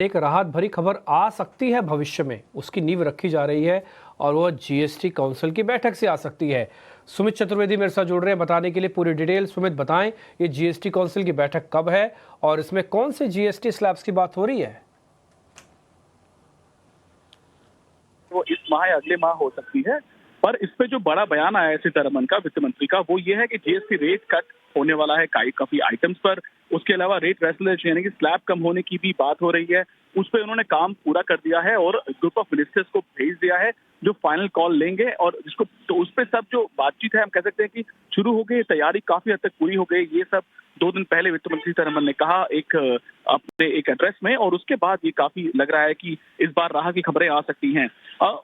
एक राहत भरी खबर आ सकती है भविष्य में, उसकी नींव रखी जा रही है और वो जीएसटी काउंसिल की बैठक से आ सकती है। सुमित चतुर्वेदी मेरे साथ जुड़ रहे हैं बताने के लिए पूरी डिटेल। सुमित, बताएं ये जीएसटी काउंसिल की बैठक कब है और इसमें कौन से जीएसटी स्लैब्स की बात हो रही है? वो इस माह या अगले माह हो सकती है, पर इस पे जो बड़ा बयान आया है सीतारमण का, वित्त मंत्री का, वो ये है कि जीएसटी रेट कट होने वाला है काफी आइटम्स पर। उसके अलावा रेट रेसोल्यूशन यानी कि स्लैब कम होने की भी बात हो रही है। उस पर उन्होंने काम पूरा कर दिया है और ग्रुप ऑफ मिनिस्टर्स को भेज दिया है जो फाइनल कॉल लेंगे। और जिसको तो उस पर सब जो बातचीत है, हम कह सकते हैं कि शुरू हो गई, तैयारी काफी हद तक पूरी हो गई। ये सब 2 दिन पहले वित्त मंत्री सीतारमण ने कहा अपने एक एड्रेस में, और उसके बाद ये काफी लग रहा है कि इस बार राहत की खबरें आ सकती हैं।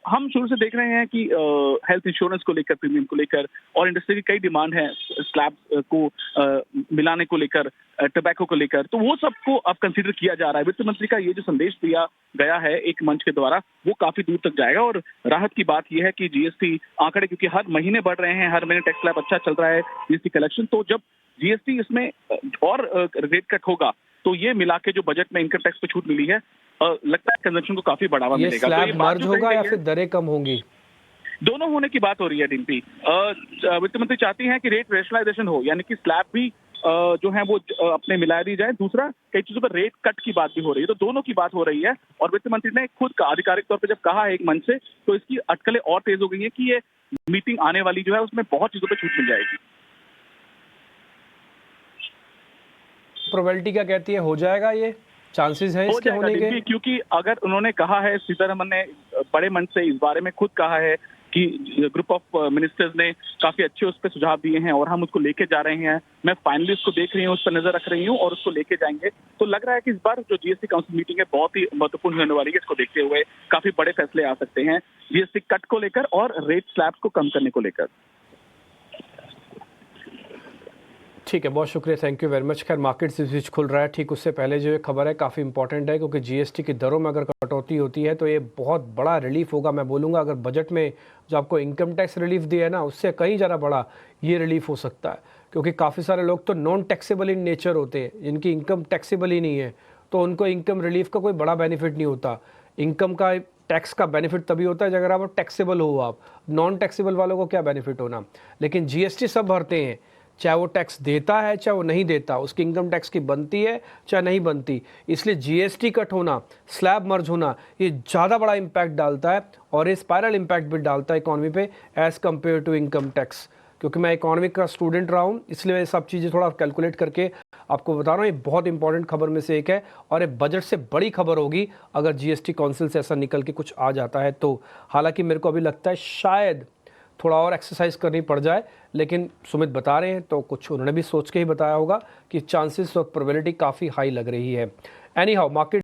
हम शुरू से देख रहे हैं कि हेल्थ इंश्योरेंस को लेकर, प्रीमियम को लेकर और इंडस्ट्री की कई डिमांड है, स्लैब को मिलाने को लेकर, टोबैको को लेकर, तो वो सबको अब कंसीडर किया जा रहा है। वित्त मंत्री का ये जो संदेश दिया गया है एक मंच के द्वारा, वो काफी दूर तक जाएगा। और राहत की बात यह है कि जीएसटी आंकड़े क्योंकि हर महीने बढ़ रहे हैं, हर महीने टैक्स स्लैब अच्छा चल रहा है जीएसटी कलेक्शन, तो जब जीएसटी इसमें और रेट कट होगा तो ये मिला के जो बजट में इनकम टैक्स पे छूट मिली है, लगता है कंजम्पशन को काफी बढ़ावा मिलेगा। ये स्लैब मर्ज होगा या फिर दरें कम होंगी? दोनों होने की बात हो रही है डिम्पी। वित्त मंत्री चाहती हैं कि रेट रेशनलाइजेशन हो, यानी कि स्लैब भी जो है वो अपने मिला दी जाए। दूसरा, कई चीजों पर रेट कट की बात भी हो रही है, तो दोनों की बात हो रही है। और वित्त मंत्री ने खुद आधिकारिक तौर पर जब कहा है एक मंच से, तो इसकी अटकलें और तेज हो गई है कि ये मीटिंग आने वाली जो है उसमें बहुत चीजों पर छूट मिल जाएगी। प्रोबेबिलिटी क्या कहती है, हो जाएगा? ये चांसेस है इसके होने के? क्योंकि अगर उन्होंने कहा है, सीतारमण ने बड़े मंच से इस बारे में खुद कहा है कि ग्रुप ऑफ मिनिस्टर्स ने काफी अच्छे उस पर सुझाव दिए हैं और हम उसको लेके जा रहे हैं, मैं फाइनली उसको देख रही हूँ, उस पर नजर रख रही हूँ और उसको लेके जाएंगे, तो लग रहा है कि इस बार जो जीएसटी काउंसिल मीटिंग है बहुत ही महत्वपूर्ण होने वाली है। इसको देखते हुए काफी बड़े फैसले आ सकते हैं जीएसटी कट को लेकर और रेट स्लैब को कम करने को लेकर। ठीक है, बहुत शुक्रिया, थैंक यू वेरी मच। खैर, मार्केट से स्विच खुल रहा है, ठीक उससे पहले जो ये खबर है काफ़ी इंपॉर्टेंट है, क्योंकि जीएसटी की दरों में अगर कटौती होती है तो ये बहुत बड़ा रिलीफ होगा। मैं बोलूँगा अगर बजट में जो आपको इनकम टैक्स रिलीफ दिया है ना, उससे कहीं ज़्यादा बड़ा ये रिलीफ हो सकता है, क्योंकि काफ़ी सारे लोग तो नॉन टैक्सेबल इन नेचर होते हैं, जिनकी इनकम टैक्सेबल ही नहीं है, तो उनको इनकम रिलीफ का कोई बड़ा बेनिफिट नहीं होता। इनकम का टैक्स का बेनिफिट तभी होता है अगर आप टैक्सेबल हो। आप नॉन टैक्सेबल वालों को क्या बेनिफिट होना, लेकिन जीएसटी सब भरते हैं, चाहे वो टैक्स देता है चाहे वो नहीं देता, उसकी इनकम टैक्स की बनती है चाहे नहीं बनती। इसलिए जीएसटी कट होना, स्लैब मर्ज होना, ये ज़्यादा बड़ा इम्पैक्ट डालता है और ये स्पाइरल इम्पैक्ट भी डालता है इकॉनमी पे as compare to income tax. क्योंकि मैं इकॉनमिक का स्टूडेंट रहा हूँ, इसलिए मैं सब चीज़ें थोड़ा कैलकुलेट करके आपको बता रहा हूँ। ये बहुत इंपॉर्टेंट खबर में से एक है और ये बजट से बड़ी खबर होगी अगर जीएसटी काउंसिल से ऐसा निकल के कुछ आ जाता है तो। हालांकि मेरे को अभी लगता है शायद थोड़ा और एक्सरसाइज करनी पड़ जाए, लेकिन सुमित बता रहे हैं तो कुछ उन्होंने भी सोच के ही बताया होगा कि चांसेस और प्रोबेबिलिटी काफ़ी हाई लग रही है। Any how, market